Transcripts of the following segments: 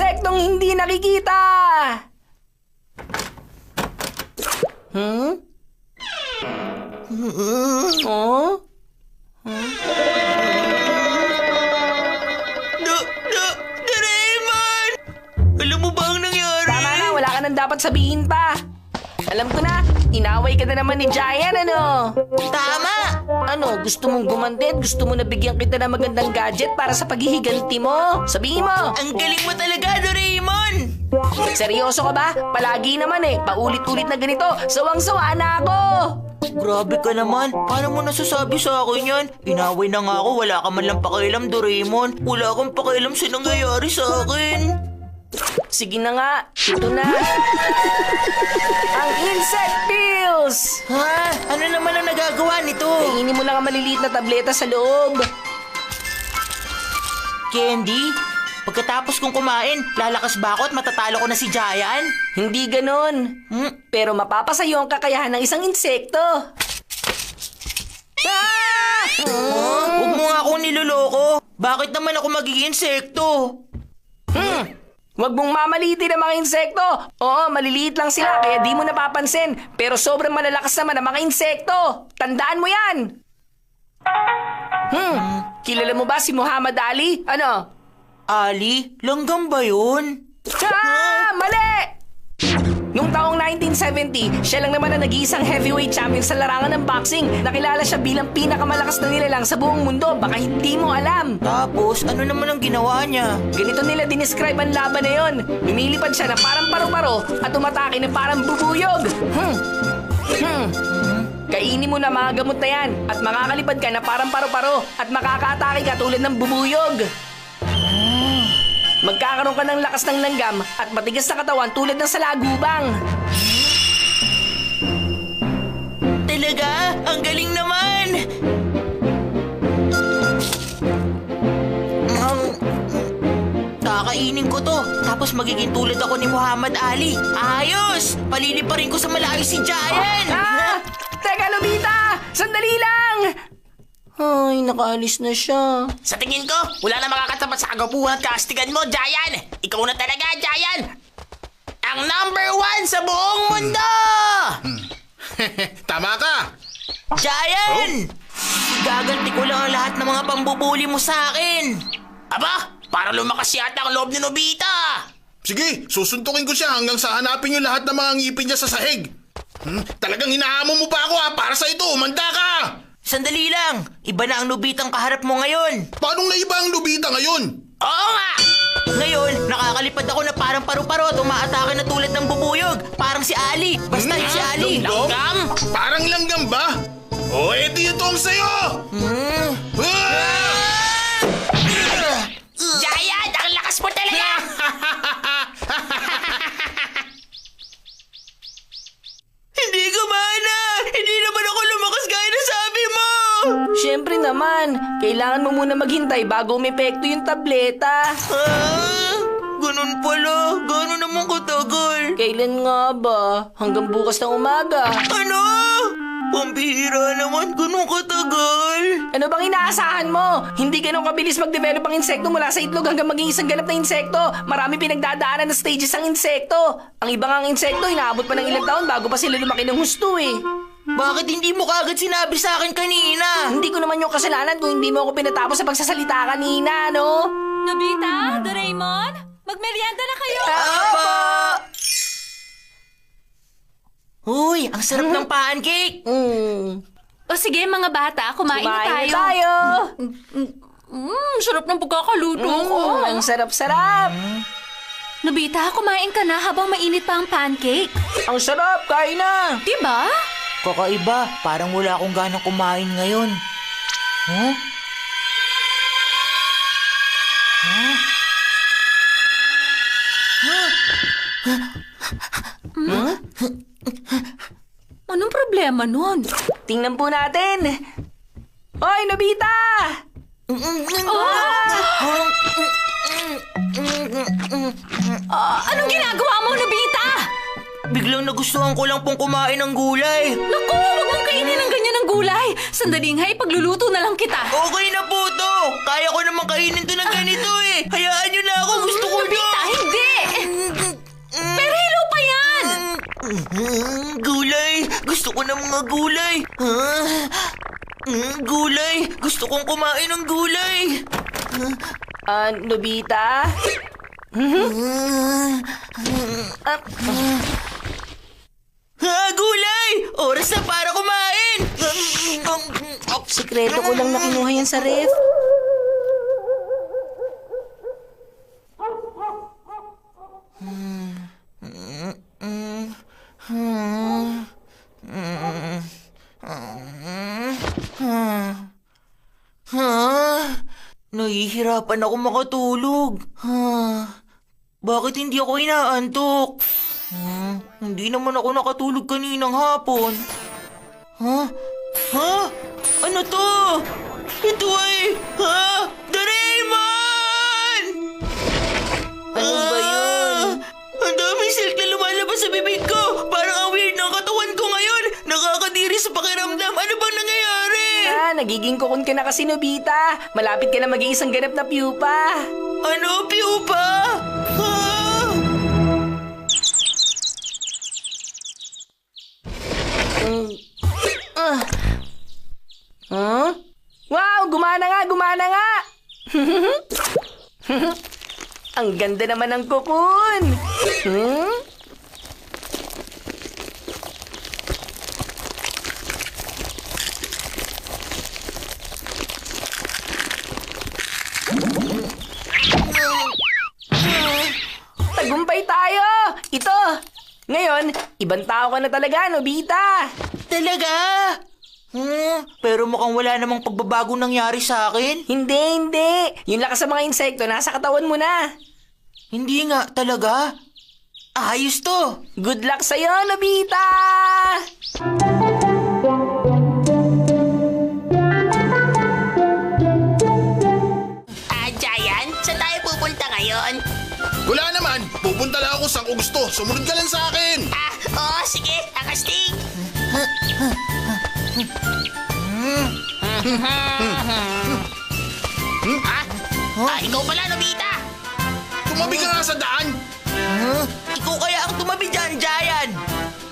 insektong hindi nakikita! Oh? Doraemon! Alam mo ba ang nangyari? Tama na, wala ka nang dapat sabihin pa. Alam ko na, inaway ka na naman ni Giant, ano? Tama! Ano, gusto mong gumanti at gusto mo na bigyan kita ng magandang gadget para sa paghihiganti mo? Sabihin mo! Ang galing mo talaga, Doraemon! Seryoso ka ba? Palagi naman eh, paulit-ulit na ganito, sawang-sawa na ako! Grabe ka naman. Paano mo nasasabi sa akin yan? Inaway na nga ako. Wala ka man lang pakialam, Doraemon. Wala kang pakialam sa nangyayari sa akin. Sige na nga, ito na. Ang insect pills! Ha? Ano naman ang nagagawa nito? Kainin mo lang ang maliliit na tableta sa loob. Candy? Pagkatapos kong kumain, lalakas ba ako at matatalo ko na si Giant? Hindi ganon. Pero mapapasayo ang kakayahan ng isang insekto. Ah! Huwag mo nga akong niloloko. Bakit naman ako magiging insekto? Huwag mong mamalitin ang mga insekto. Oo, maliliit lang sila kaya di mo napapansin. Pero sobrang malalakas naman ang mga insekto. Tandaan mo yan. Kilala mo ba si Muhammad Ali? Ano? Ali? Langgam ba yun? Ah! Mali! Noong taong 1970, siya lang naman ang nag-iisang heavyweight champion sa larangan ng boxing. Nakilala siya bilang pinakamalakas na nilalang sa buong mundo. Baka hindi mo alam. Tapos, ano naman ang ginawa niya? Ganito nila dinescribe ang laban na yon. Lumilipad siya na parang paru-paro at umatake na parang bubuyog. Kainin mo na mga gamot na yan at makakalipad ka na parang paru-paro at makakaatake ka tulad ng bubuyog. Magkakaroon ka ng lakas ng langgam at matigas na katawan tulad ng salagubang. Talaga? Ang galing naman! Kakainin ko to, tapos magiging tulad ako ni Muhammad Ali. Ayos! Paliliparin ko sa malayo si Giant! Ah! Teka, Nobita! Sandali lang! Ay, nakaalis na siya. Sa tingin ko, wala na makakatapat sa kagapuhan at kaastigan mo, Giant! Ikaw na talaga, Giant! Ang #1 sa buong mundo! Tama ka! Giant! Gaganti ko lang ang lahat ng mga pambubuli mo sa akin! Aba, para lumakas yata ang loob ni Nobita! Sige, susuntukin ko siya hanggang sa hanapin yung lahat ng mga ngipin niya sa sahig. Talagang hinahamon mo pa ako para sa ito, umanda ka! Sandali lang, iba na ang Nobitang kaharap mo ngayon. Paano naiba ang Nobita ngayon? Oo nga! Ngayon, nakakalipad ako na parang paru-paro at umaatake na tulad ng bubuyog. Parang si Ali. Basta yung si Ali. Langgam? Parang langgam ba? O, edi ito ang sayo! Giant, ang lakas mo talaga! Hindi gumana! Hindi naman ako lumakas gaya na sabi mo! Siyempre naman, kailangan mo muna maghintay bago umepekto yung tableta. Ganun pala. Gano'n naman katagal. Kailan nga ba? Hanggang bukas ng umaga. Ano? Pambihira naman. Ganun katagal. Ano bang inaasahan mo? Hindi ganun kabilis mag-develop ang insekto mula sa itlog hanggang maging isang ganap na insekto. Marami pinagdadaanan na stages ang insekto. Ang iba nga ang insekto, inaabot pa ng ilang taon bago pa sila lumaki ng husto eh. Bakit hindi mo kagad sinabi sa akin kanina? Hindi ko naman yung kasalanan kung hindi mo ako pinatapos sa pagsasalita kanina, no? Nobita, Doraemon, magmerienda na kayo. Apa! Uy, ang sarap ng pancake! O sige mga bata, kumain na Kumain tayo. tayo! Sarap ng pagkakaluto ko. Ang sarap-sarap! Nobita, kumain ka na habang mainit pa ang pancake. Ang sarap! Kain na! Diba? Kakaiba, parang wala akong ganang kumain ngayon. Huh? Anong problema nun? Tingnan po natin! Hoy, Nobita! Anong ginagawa mo, Nobita? Biglang nagustuhan ko lang pong kumain ng gulay. Naku, huwag mong kainin ng ganyan ng gulay. Sandali nga, ipagluluto na lang kita. Okay na po to. Kaya ko naman kainin to ng ganito eh. Hayaan nyo na ako. Gusto ko Nobita, hindi! Ayoko ng mga gulay. Gulay! Gusto kong kumain ng gulay! Nobita? Gulay! Oras na para kumain! Sekreto ko lang na kinuha yan sa ref. Nahihirapan ako makatulog. Bakit hindi ako inaantok? Hindi naman ako nakatulog kaninang hapon. Ano to? Ito ay... Doraemon! Ano ba yun? Ang daming silk na lumalabas sa bibig ko. Parang ang weird ng katawan ko ngayon. Nakakadiri sa pakiramdam. Ano bang nangyayari? Nagiging kukun ka na kasi, Nobita. Malapit ka na maging isang ganap na pupa. Ano, Pupa? Wow! Gumana nga! Gumana nga! Ang ganda naman ng kukun! Tagumpay tayo! Ito! Ngayon, ibang tao ka na talaga, Nobita! Talaga? Pero mukhang wala namang pagbabago nangyari sa akin. Hindi! Yung lakas sa mga insekto, nasa katawan mo na. Hindi nga, talaga. Ayos to. Good luck sa'yo, Nobita! Giant, saan tayo pupunta ngayon? Wala naman. Pupunta lang ako saan ko gusto. Sumunod ka lang sa akin. Oo, sige, akastig. Ikaw pala, Nobita. Tumabi ka nga sa daan. Ikaw kaya ang tumabi dyan, Giant.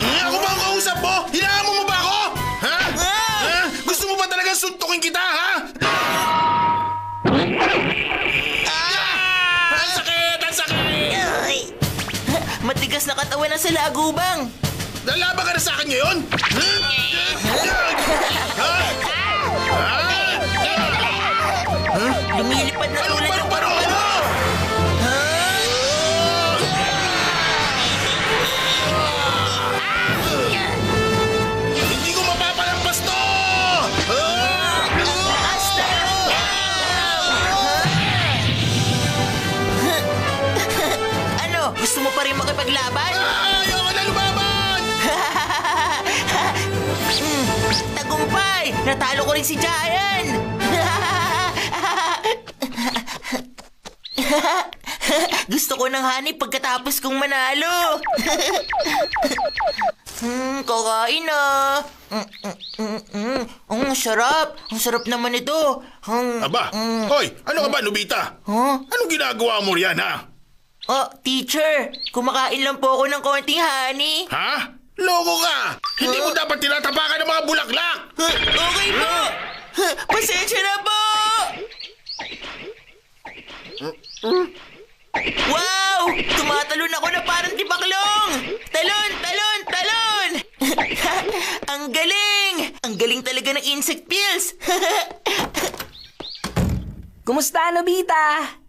Ako ba ang kausap mo? Hinahamon mo ba ako? Ha? Gusto mo ba talagang suntukin kita, ha? Ang sakit! Ang sakit! Ay, Matigas na katawan ng salagubang. Lalaban ka na sa akin ngayon? Lumilipad na tulad ng Paru-paro! Hindi ko mapapalampas to! Ano? Gusto mo pa rin makipaglaban? Ayoko na lumaban! Tagumpay! Natalo ko rin si Giant! Gusto ko ng honey pagkatapos kong manalo. Kakain na. Ang sarap. Ang sarap naman ito. Aba, hoy, ano ka ba, Nobita? Anong ginagawa mo riyan, ha? Oh, teacher. Kumakain lang po ako ng konting honey. Ha? Loko ka! Hindi mo dapat tinatapakan ng mga bulaklak! Okay po. Pasensya na po. Wow! Tumatalon ako na parang tipaklong! Talon! Talon! Talon! Ang galing! Ang galing talaga ng insect pills! Kumusta, Nobita?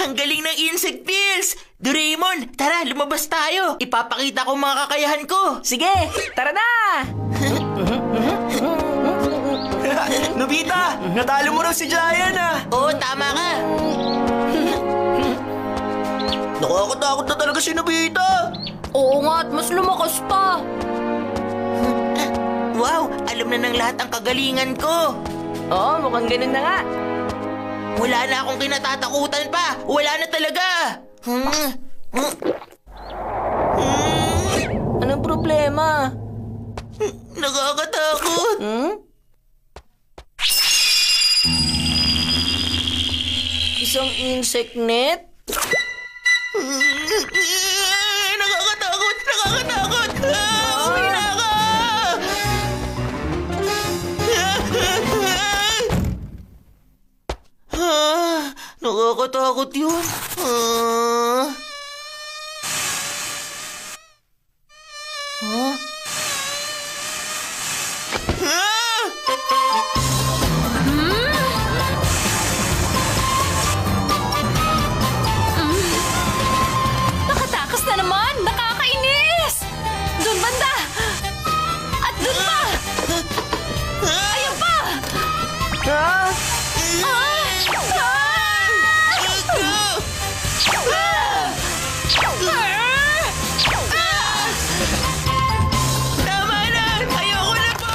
Ang galing ng insect pills! Doraemon, tara, lumabas tayo! Ipapakita ko mga kakayahan ko! Sige, tara na! Nobita! Natalo mo raw si Giant ah! Oo, tama ka! Nakakatakot na talaga si Nobita! Oo nga, at mas lumakas pa. Wow! Alam na ng lahat ang kagalingan ko! Oo, mukhang ganun na nga. Wala na akong kinatatakutan pa! Wala na talaga! Anong problema? Nakakatakot! Isang insect net? Nakakatakot! Nakakatakot! Uwi na ka! Nakakatakot yun. Ah. Huh? Ah! Nakatakas na naman! Nakakainis! Doon banda! At doon pa! Ayun pa! Ah! Tama na! Ayoko na po!